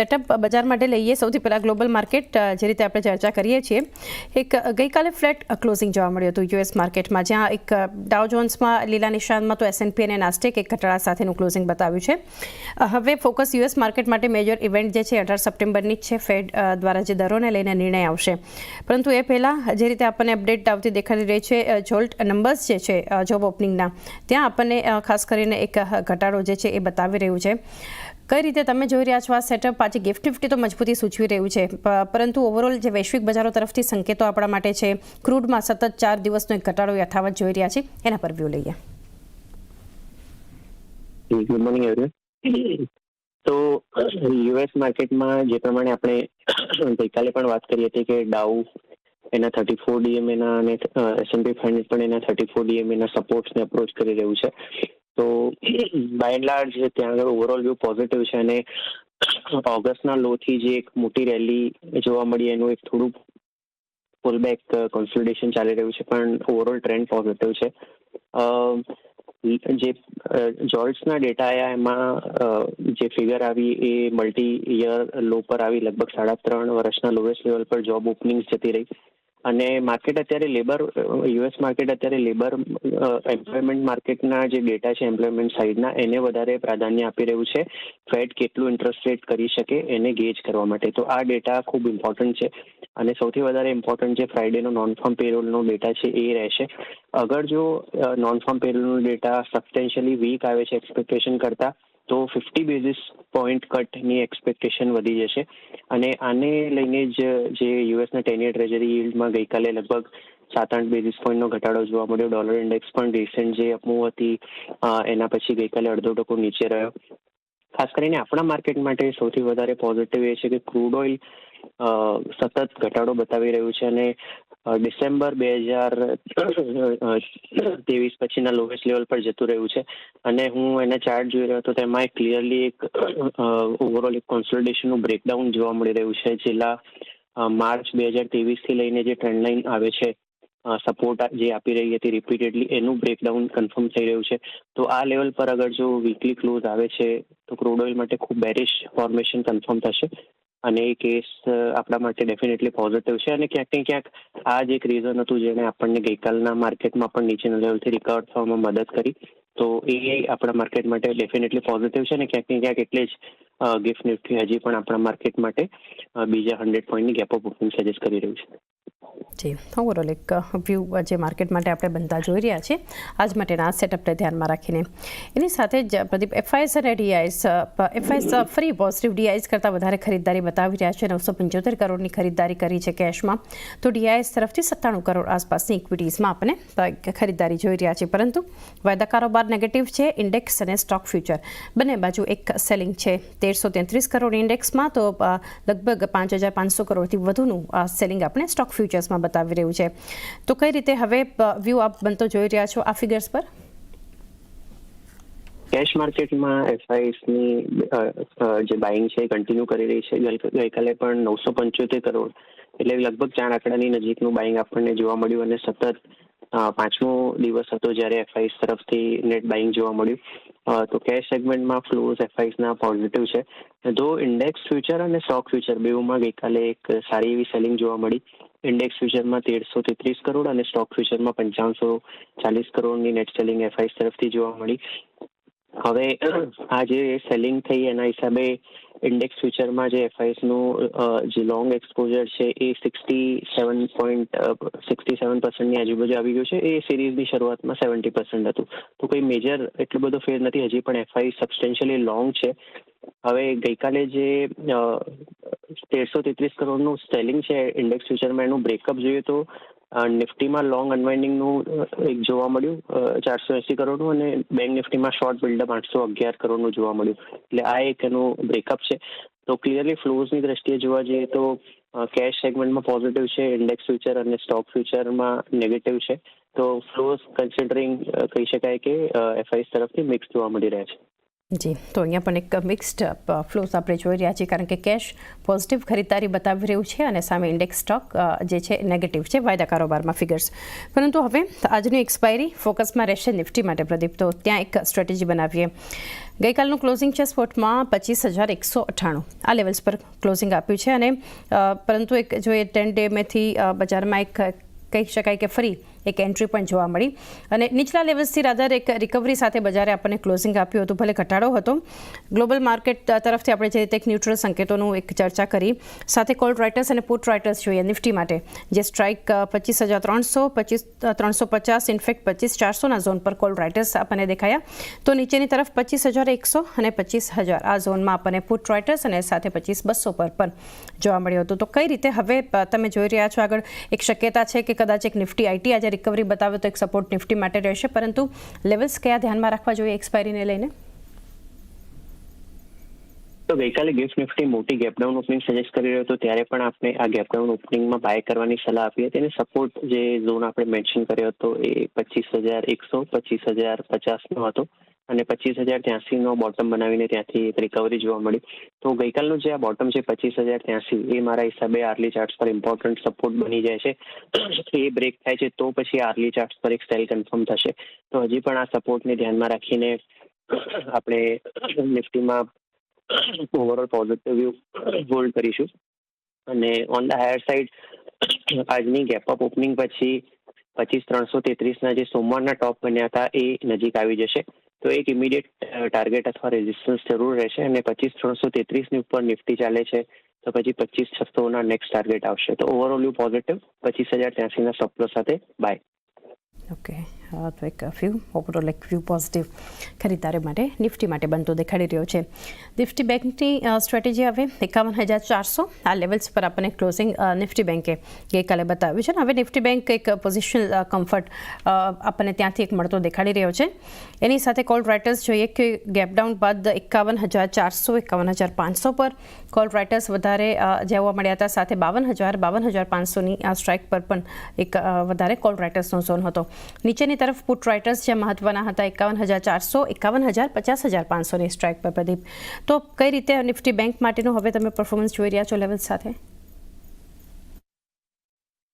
Setup બજાર માટે લઈએ સૌથી પહેલાં ગ્લોબલ માર્કેટ જે રીતે આપણે ચર્ચા કરીએ છીએ એક ગઈકાલે ફ્લેટ ક્લોઝિંગ જોવા મળ્યું હતું યુએસ માર્કેટમાં, જ્યાં એક ડાઉ જોન્સમાં લીલા નિશાનમાં તો S&P અને નાસ્ટેક એક ઘટાડા સાથેનું ક્લોઝિંગ બતાવ્યું છે. હવે ફોકસ યુએસ માર્કેટ માટે મેજર ઇવેન્ટ જે છે 18 સપ્ટેમ્બરની જ છે. ફેડ દ્વારા જે દરોને લઈને નિર્ણય આવશે, પરંતુ એ પહેલાં જે રીતે આપણને અપડેટ આવતી દેખાડી રહી છે જોલ્ટ નંબર્સ જે છે જોબ ઓપનિંગના, ત્યાં આપણને ખાસ કરીને એક ઘટાડો જે છે એ બતાવી રહ્યું છે. કઈ રીતે તમે જોઈ રહ્યા છો આ સેટઅપ? પાછી ગિફ્ટ નિફ્ટી તો મજબૂતી સૂચવી રહ્યું છે, પરંતુ ઓવરઓલ જે વૈશ્વિક બજારો તરફથી સંકેતો આપણા માટે છે, ક્રૂડમાં સતત 4 દિવસનો એક ઘટાડો યથાવત જોઈ રહ્યા છે, એના પર વ્યૂ લઈએ. Good morning everyone. તો યુએસ માર્કેટમાં જે પ્રમાણે આપણે ગઈકાલે પણ વાત કરી હતી કે ડાઉ એના 34 DMA અને S&P 500 પણ એના 34 DMA સપોર્ટ્સને અપ્રોચ કરી રહ્યું છે. તો બાય એન્ડ લાર્જ ત્યાં આગળ ઓવરઓલ વ્યૂ પોઝિટિવ છે અને ઓગસ્ટના લોથી જે એક મોટી રેલી જોવા મળી એનું એક થોડું પુલબેક કોન્સોલિડેશન ચાલી રહ્યું છે, પણ ઓવરઓલ ટ્રેન્ડ પોઝિટિવ છે. જે જોલ્ટ્સના ડેટા આવ્યા એમાં જે ફિગર આવી એ મલ્ટી યર લો પર આવી, લગભગ 3.5 વર્ષના લોએસ્ટ લેવલ પર જોબ ઓપનિંગ્સ જતી રહી. અને માર્કેટ અત્યારે યુએસ માર્કેટ અત્યારે લેબર એમ્પ્લોયમેન્ટ માર્કેટના જે ડેટા છે એમ્પ્લોયમેન્ટ સાઇડના એને વધારે પ્રાધાન્ય આપી રહ્યું છે ફેડ કેટલું ઇન્ટરેસ્ટ રેટ કરી શકે એને ગેજ કરવા માટે. તો આ ડેટા ખૂબ ઇમ્પોર્ટન્ટ છે અને સૌથી વધારે ઇમ્પોર્ટન્ટ જે ફ્રાઇડેનો નોન ફાર્મ પેરોલનો ડેટા છે એ રહેશે. અગર જો નોન ફાર્મ પેરોલનો ડેટા સબસ્ટેન્શિયલી વીક આવે છે એક્સપેક્ટેશન કરતાં, તો 50 બેઝિસ પોઈન્ટ કટની એક્સપેક્ટેશન વધી જશે. અને આને લઈને જ જે યુએસના 10-year ટ્રેઝરી યીલ્ડમાં ગઈકાલે લગભગ 7-8 બેઝિસ પોઈન્ટનો ઘટાડો જોવા મળ્યો. ડોલર ઇન્ડેક્સ પણ રિસેન્ટ જે અપમૂવ હતી એના પછી ગઈકાલે 0.5% નીચે રહ્યો. ખાસ કરીને આપણા માર્કેટ માટે સૌથી વધારે પોઝિટિવ એ છે કે ક્રૂડ ઓઇલ સતત ઘટાડો બતાવી રહ્યું છે અને ડિસેમ્બર 2023 પછીના લોએસ્ટ લેવલ પર જતું રહ્યું છે. અને હું એના ચાર્ટ જોઈ રહ્યો હતો તેમાં એક ક્લિયરલી એક ઓવરઓલ એક કોન્સોલિડેશનનું બ્રેકડાઉન જોવા મળી રહ્યું છે. છેલ્લા માર્ચ 2023થી લઈને જે ટ્રેન્ડ લાઇન આવે છે સપોર્ટ જે આપી રહી હતી રિપીટેડલી, એનું બ્રેકડાઉન કન્ફર્મ થઈ રહ્યું છે. તો આ લેવલ પર અગર જો વીકલી ક્લોઝ આવે છે તો ક્રૂડ ઓઇલ માટે ખૂબ બેરિશ ફોર્મેશન કન્ફર્મ થશે અને એ કેસ આપણા માટે ડેફિનેટલી પોઝિટિવ છે. અને ક્યાંક ને ક્યાંક આ જ એક રીઝન હતું જેણે આપણને ગઈકાલના માર્કેટમાં પણ નીચેના લેવલથી રિકવર થવામાં મદદ કરી. તો એ આપણા માર્કેટ માટે ડેફિનેટલી પોઝિટિવ છે અને ક્યાંક ને ક્યાંક એટલે જ ગિફ્ટ નિફ્ટી હજી પણ આપણા માર્કેટ માટે બીજા 100 પોઈન્ટની ગેપ અપ ઓપનિંગ સજેસ્ટ કરી રહ્યું છે. જી, ઓવરઓલ એક વ્યૂ જે માર્કેટ માટે આપણે બનતા જોઈ રહ્યા છીએ આજ માટેના આ સેટઅપને ધ્યાનમાં રાખીને. એની સાથે જ પ્રદીપ, એફઆઈએસ અને ડીઆઈએસ ફરી પોઝિટિવ ડીઆઈએસ કરતાં વધારે ખરીદદારી બતાવી રહ્યા છે. 975 કરોડની ખરીદદારી કરી છે કેશમાં, તો ડીઆઈએસ તરફથી 97 કરોડ આસપાસની ઇક્વિટીઝમાં આપણે ખરીદદારી જોઈ રહ્યા છીએ. પરંતુ વાયદા કારોબાર નેગેટિવ છે. ઇન્ડેક્સ અને સ્ટોક ફ્યુચર બંને બાજુ એક સેલિંગ છે. 1333 કરોડ ઇન્ડેક્સમાં તો લગભગ 5500 કરોડથી વધુનું સેલિંગ આપણે સ્ટોક ફ્યુચર્સમાં બતાવી રહ્યું છે. તો કઈ રીતે હવે વ્યૂ આપ બનતો જોઈ રહ્યા છો આ ફિગર્સ પર? કેશ માર્કેટમાં એફઆઈએસની જે બાઇંગ છે એ કન્ટિન્યુ કરી રહી છે. ગઈકાલે પણ 975 કરોડ એટલે લગભગ 4 આંકડાની નજીકનું બાઇંગ આપણને જોવા મળ્યું અને સતત 5મો દિવસ હતો જ્યારે એફઆઈએસ તરફથી નેટ બાઇંગ જોવા મળ્યું. તો કેશ સેગમેન્ટમાં ફ્લોઝ એફઆઈએસના પોઝિટિવ છે. જો ઇન્ડેક્સ ફ્યુચર અને સ્ટોક ફ્યુચર બેઉમાં ગઈકાલે એક સારી એવી સેલિંગ જોવા મળી. ઇન્ડેક્સ ફ્યુચરમાં 1333 કરોડ અને સ્ટોક ફ્યુચરમાં 5540 કરોડની નેટ સેલિંગ એફઆઈએસ તરફથી જોવા મળી. હવે આ જે સેલિંગ થઈ એના હિસાબે ઇન્ડેક્સ ફ્યુચરમાં જે એફઆઈએસનું જે લોંગ એક્સપોઝર છે એ 67%ની આજુબાજુ આવી ગયું છે. એ સિરીઝની શરૂઆતમાં 70% હતું. તો કોઈ મેજર એટલો બધો ફેર નથી, હજી પણ એફઆઈ સબસ્ટેન્શિયલી લોંગ છે. હવે ગઈકાલે જે 1333 કરોડનું સેલિંગ છે ઇન્ડેક્સ ફ્યુચરમાં, એનું બ્રેકઅપ જોઈએ તો નિફ્ટીમાં લોંગ અનવાઇન્ડિંગનું એક જોવા મળ્યું 480 કરોડનું અને બેંક નિફ્ટીમાં શોર્ટ બિલ્ડઅપ 811 કરોડનું જોવા મળ્યું. એટલે આ એક એનું બ્રેકઅપ છે. તો ક્લિયરલી ફ્લોઝની દ્રષ્ટિએ જોવા જઈએ તો કેશ સેગમેન્ટમાં પોઝિટિવ છે, ઇન્ડેક્સ ફ્યુચર અને સ્ટોક ફ્યુચરમાં નેગેટિવ છે. તો ફ્લોઝ કન્સિડરિંગ કહી શકાય કે એફઆઈએસ તરફથી મિક્સ જોવા મળી રહ્યા છે. જી, તો અહીંયા પણ એક મિક્સ્ડ ફ્લોસ આપણે જોઈ રહ્યા છીએ, કારણ કે કેશ પોઝિટિવ ખરીદારી બતાવી રહ્યું છે અને સામે ઇન્ડેક્સ સ્ટોક જે છે નેગેટિવ છે વાયદા કારોબારમાં ફિગર્સ. પરંતુ હવે આજની એક્સપાયરી ફોકસમાં રહેશે નિફ્ટી માટે પ્રદીપ, તો ત્યાં એક સ્ટ્રેટેજી બનાવીએ. ગઈકાલનું ક્લોઝિંગ છે સ્પોટમાં 25,198 આ લેવલ્સ પર ક્લોઝિંગ આપ્યું છે અને પરંતુ એક જોઈએ 10 ડેમાંથી બજારમાં એક કહી શકાય કે ફરી એક એન્ટ્રી પણ જોવા મળી અને નીચલા લેવલ્સથી રાધર એક રિકવરી સાથે બજારે આપણને ક્લોઝિંગ આપ્યું હતું. ભલે ઘટાડો હતો, ગ્લોબલ માર્કેટ તરફથી આપણે જે રીતે એક ન્યુટ્રલ સંકેતોનું એક ચર્ચા કરી, સાથે કોલ રાઇટર્સ અને પુટ રાઇટર્સ જોઈએ નિફ્ટી માટે, જે સ્ટ્રાઇક 25,300, 25,350, ઇનફેક્ટ 25,400ના ઝોન પર કોલ રાઇટર્સ આપણને દેખાયા. તો નીચેની તરફ 25,100 અને 25,000 આ ઝોનમાં આપણને પુટ રાઇટર્સ અને સાથે 25,200 પર પણ જોવા મળ્યું હતું. તો કઈ રીતે હવે તમે જોઈ રહ્યા છો આગળ એક શક્યતા છે કે કદાચ એક નિફ્ટી આઈટી આજે રિકવરી બતાવે તો એક સપોર્ટ નિફ્ટી માટે રહેશે, પરંતુ લેવલ્સ કયા ધ્યાનમાં રાખવા જોઈએ એક્સપાયરીને લઈને? તો ગઈકાલે ગિફ્ટ નિફ્ટી મોટી ગેપડાઉન ઓપનિંગ સજેસ્ટ કરી રહ્યો હતો, ત્યારે પણ આપણે આ ગેપડાઉન ઓપનિંગમાં બાય કરવાની સલાહ આપી હતી અને સપોર્ટ જે ઝોન આપણે મેન્શન કર્યો હતો એ 25,100, 25,050નો હતો અને 25,083નો બોટમ બનાવીને ત્યાંથી એક રિકવરી જોવા મળી. તો ગઈકાલનું જે આ બોટમ છે 25,083 એ મારા હિસાબે આર્લી ચાર્ટ્સ પર ઇમ્પોર્ટન્ટ સપોર્ટ બની જાય છે. એ બ્રેક થાય છે તો પછી આર્લી ચાર્ટ્સ પર એક સેલ કન્ફર્મ થશે. તો હજી પણ આ સપોર્ટને ધ્યાનમાં રાખીને આપણે નિફ્ટીમાં ઓવરઓલ પોઝિટિવ વ્યૂ હોલ્ડ કરીશું. અને ઓન ધ હાયર સાઇડ આજની ગેપઅપ ઓપનિંગ પછી 25,333ના જે સોમવારના ટોપ બન્યા હતા એ નજીક આવી જશે. તો એક ઇમિડિયેટ ટાર્ગેટ અથવા રેઝિસ્ટન્સ જરૂર રહેશે અને 25,333ની ઉપર નિફ્ટી ચાલે છે તો પછી 25,600ના નેક્સ્ટ ટાર્ગેટ આવશે. તો ઓવરઓલ વ્યૂ પોઝિટિવ, 25,083ના સ્ટોપ લોસ સાથે બાય. ઓકે, તો એક ઓવરઓલ એક વ્યૂ પોઝિટિવ ખરીદારી માટે નિફ્ટી માટે બનતો દેખાડી રહ્યો છે. નિફ્ટી બેંકની સ્ટ્રેટેજી હવે 51,400 આ લેવલ્સ પર આપણને ક્લોઝિંગ નિફ્ટી બેંકે ગઈકાલે બતાવ્યું છે. હવે નિફ્ટી બેંક એક પોઝિશનલ કમ્ફર્ટ આપણને ત્યાંથી એક મળતો દેખાડી રહ્યો છે. એની સાથે કોલ રાઇટર્સ જોઈએ કે ગેપડાઉન બાદ 51,400, 51,500 પર કોલ રાઇટર્સ વધારે જોવા મળ્યા હતા, સાથે 52,000, 52,500ની આ સ્ટ્રાઇક પર પણ એક વધારે કોલ રાઇટર્સનો ઝોન હતો. નીચેની તરફ પુટ રાઇટર્સ જે મહત્વના હતા 51,400, 51,000, 50,500ની સ્ટ્રાઇક પર પ્રદીપ. તો કઈ રીતે નિફ્ટી બેંક માટેનું હવે તમે પરફોર્મન્સ જોઈ રહ્યા છો લેવલ સાથે?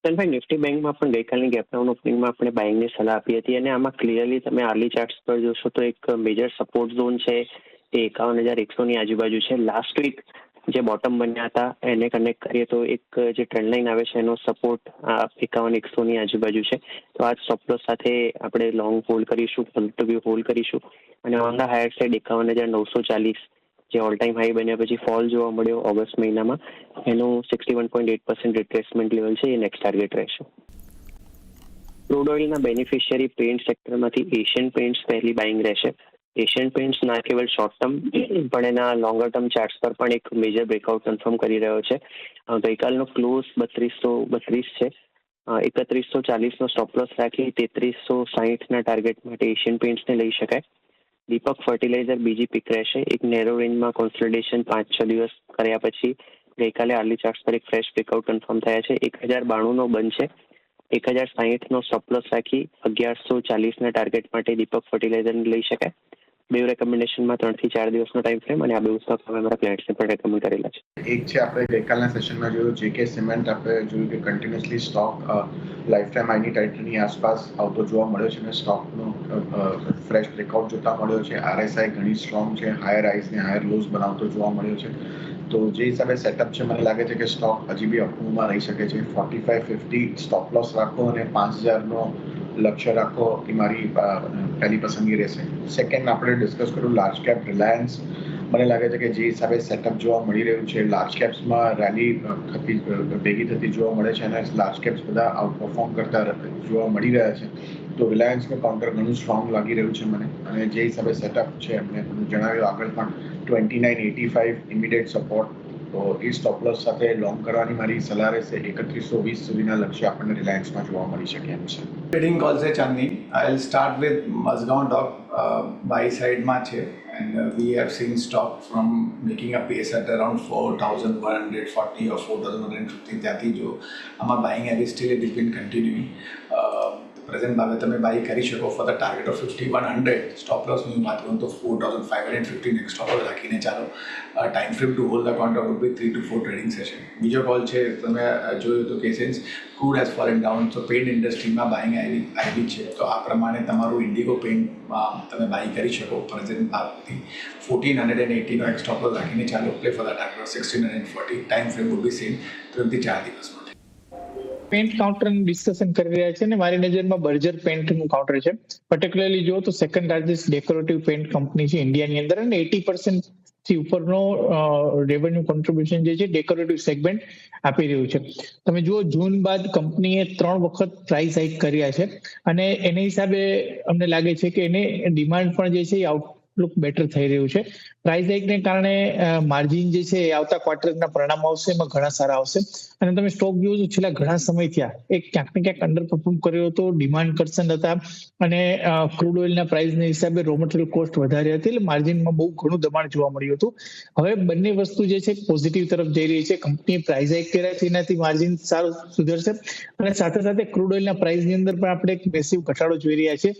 ભાઈ, નિફ્ટી બેંકમાં પણ ગઈકાલની ગેપડાઉન ઓપનિંગમાં આપણે બાઇંગની સલાહ આપી હતી અને આમાં ક્લિયરલી તમે આર્લી ચાર્ટ્સ પર જોશો તો એક મેજર સપોર્ટ ઝોન છે એ 51,100ની આજુબાજુ છે. લાસ્ટ વીક જે બોટમ બન્યા હતા એને કનેક્ટ કરીએ તો એક જે ટ્રેન્ડ લાઇન આવે છે એનો સપોર્ટ 51,100ની આજુબાજુ છે. તો આ સ્ટોપ લોસ સાથે આપણે લોંગ હોલ્ડ કરીશું, પોઝિટિવ વ્યૂ હોલ્ડ કરીશું અને ઓન ધ હાયર સાઇડ 51,940 જે ઓલ ટાઈમ હાઈ બન્યા પછી ફોલ જોવા મળ્યો ઓગસ્ટ મહિનામાં, એનું 61.8% રિટ્રેસમેન્ટ લેવલ છે, એ નેક્સ્ટ ટાર્ગેટ રહેશે. ક્રૂડ ઓઇલના બેનિફિશિયરી પેઇન્ટ સેક્ટરમાંથી એશિયન પેઇન્ટ્સ પહેલી બાઇંગ રહેશે. એશિયન પેઇન્ટ્સ ના કેવલ શોર્ટ ટર્મ પણ એના લોંગર ટર્મ ચાર્ટ્સ પર પણ એક મેજર બ્રેકઆઉટ કન્ફર્મ કરી રહ્યો છે. ગઈકાલનો ક્લોઝ 3232 છે. 3140નો સ્ટોપ લોસ રાખી 3360ના ટાર્ગેટ માટે એશિયન પેઇન્ટ્સને લઈ શકાય. દીપક ફર્ટિલાઇઝર બીજી પીક રહેશે. એક નેરો રેન્જમાં કોન્સોલિડેશન 5-6 દિવસ કર્યા પછી ગઈકાલે આર્લી ચાર્ટ્સ પર એક ફ્રેશ બ્રેકઆઉટ કન્ફર્મ થયા છે. 1,092નો બંધ છે. 1,060નો સ્ટોપ લોસ રાખી 1,140ના ટાર્ગેટ માટે દીપક ફર્ટિલાઇઝરને લઈ શકાય. બે રેકમેન્ડેશનમાં 3 થી 4 દિવસનો ટાઈમ ફ્રેમ અને આ બે સ્ટોક અમે અમારા ક્લાયન્ટ્સને પણ રેકમેન્ડ કરેલા છે. એક છે આપણે ગઈકાલના સેશનમાં જોયું જેકે સિમેન્ટ, આપણે જોયું કે કન્ટિન્યુઅસલી સ્ટોક લાઈફ ટાઈમ હાઈની ટેરિટરીની આસપાસ આવતો જોવા મળ્યો છે અને સ્ટોકનો ફ્રેશ બ્રેકઆઉટ જોતા મળ્યો છે. આરએસઆઈ ઘણી સ્ટ્રોંગ છે, હાયર હાઈસ ને હાયર લોઝ બનાવતો જોવા મળ્યો છે. તો જે હિસાબે સેટઅપ છે મને લાગે છે કે સ્ટોક હજી બી અપમૂવમાં રહી શકે છે. 4550 સ્ટોપ લોસ રાખો અને 5,000નો લક્ષ્ય રાખો એ મારી પહેલી પસંદગી રહેશે. સેકન્ડ આપણે ડિસ્કસ કર્યું લાર્જ કેપ રિલાયન્સ. મને લાગે છે કે જે હિસાબે સેટઅપ જોવા મળી રહ્યું છે લાર્જ કેપ્સમાં રેલી ભેગી થતી જોવા મળે છે અને લાર્જ કેપ્સ બધા આઉટ પરફોર્મ કરતા જોવા મળી રહ્યા છે. તો રિલાયન્સનું કાઉન્ટર ઘણું સ્ટ્રોંગ લાગી રહ્યું છે મને અને જે હિસાબે સેટઅપ છે એમને જણાવ્યું આગળ પણ 2985 ઇમિડિયેટ સપોર્ટ. તો એ સ્ટોપ લોસ સાથે લોંગ કરવાની મારી સલાહ રહેશે. 3120 સુધીના લક્ષ્ય આપણને રિલાયન્સમાં જોવા મળી શકે એમ છે. ટ્રેડિંગ કોલ છે Chandni. I will start with Mazagon dock buy સાઇડમાં છે and we have seen stock from making a pace at around 4,140 or 4,150 ત્યાંથી જો આમાં buying heavy steel it is bin continuing. Present ભાવે તમે બાય કરી શકો four the target of 5100. Stop લોસની વાત કરું તો 4550 નેક્સ્ટ સ્ટોપ લોસ રાખીને ચાલો. Time frame two hold the contract would be 3 to 4 trading session. બીજો કોલ છે, તમે જોયું તો કે સિન્સ ક્રૂડ હેઝ ફોલન ડાઉન, તો પેન્ટ ઇન્ડસ્ટ્રીમાં બાઇંગ આવી છે. તો આ પ્રમાણે તમારું ઇન્ડિગો પેન્ટમાં તમે બાય કરી શકો પ્રેઝન્ટ ભાવથી 1480 એક સ્ટોપ લોસ રાખીને ચાલો. Play for the target of 1640. Time frame would be same 3 થી 4 દિવસ માટે. પેન્ટ કાઉન્ટરનું ડિસ્કશન કરી રહ્યા છે અને મારી નજરમાં બર્જર પેન્ટનું કાઉન્ટર છે. પર્ટિક્યુલરલી જો તો second largest decorative pant company છે ઇન્ડિયાની અંદર અને 80% થી ઉપરનો રેવન્યુ કોન્ટ્રીબ્યુશન જે છે ડેકોરેટિવ સેગમેન્ટ આપી રહ્યું છે. તમે જુઓ જૂન બાદ કંપનીએ 3 વખત પ્રાઇસ હાઇક કર્યા છે અને એના હિસાબે અમને લાગે છે કે એને ડિમાન્ડ પણ જે છે એ આઉટલુક બેટર થઈ રહ્યું છે. પ્રાઇસ હાઇકને કારણે માર્જિન જે છે એ આવતા ક્વાર્ટરના પરિણામ આવશે એમાં ઘણા સારા આવશે. અને તમે સ્ટોક જુઓ તો છેલ્લા ઘણા સમય થયા એક ક્યાંક ને ક્યાંક અંડર પરફોર્મ કર્યો હતો, ડિમાન્ડ કન્સર્ન હતા અને ક્રૂડ ઓઇલના પ્રાઇસના હિસાબે રો મટીરિયલ કોસ્ટ વધારે હતી એટલે માર્જિનમાં બહુ ઘણું દબાણ જોવા મળ્યું હતું. હવે બંને વસ્તુ જે છે પોઝિટિવ તરફ જઈ રહી છે. કંપનીએ પ્રાઇસ હાઇક કર્યા છે એનાથી માર્જિન સારું સુધરશે અને સાથે સાથે ક્રૂડ ઓઇલના પ્રાઇસની અંદર પણ આપણે એક મેસિવ ઘટાડો જોઈ રહ્યા છે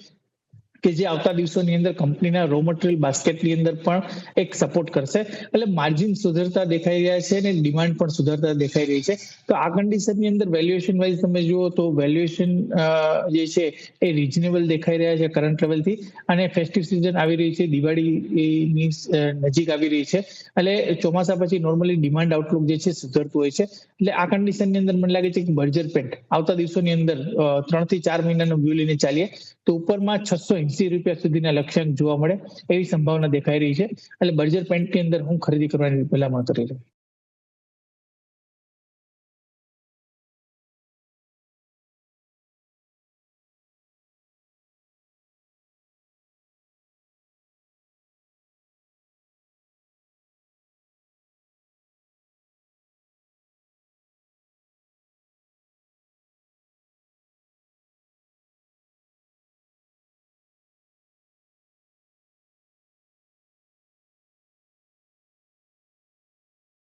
કે જે આવતા દિવસોની અંદર કંપનીના રો મટીરિયલ બાસ્કેટની અંદર પણ એક સપોર્ટ કરશે. એટલે માર્જિન સુધરતા દેખાઈ રહ્યા છે અને ડિમાન્ડ પણ સુધરતા દેખાઈ રહી છે. તો આ કન્ડિશનની અંદર વેલ્યુએશન વાઇઝ તમે જુઓ તો વેલ્યુએશન જે છે એ રિઝનેબલ દેખાઈ રહ્યા છે કરંટ લેવલથી. અને ફેસ્ટિવ સિઝન આવી રહી છે, દિવાળીની નજીક આવી રહી છે એટલે ચોમાસા પછી નોર્મલી ડિમાન્ડ આઉટલુક જે છે સુધરતું હોય છે. એટલે આ કન્ડિશનની અંદર મને લાગે છે કે બર્જર પેન્ટ આવતા દિવસોની અંદર 3 થી 4 મહિનાનો વ્યૂ લઈને ચાલીએ તો ઉપરમાં 680 રૂપિયા સુધીના લક્ષ્યાંક જોવા મળે એવી સંભાવના દેખાઈ રહી છે. એટલે બર્જર પેન્ટની અંદર હું ખરીદી કરવાની ભલામણ કરી રહ્યો.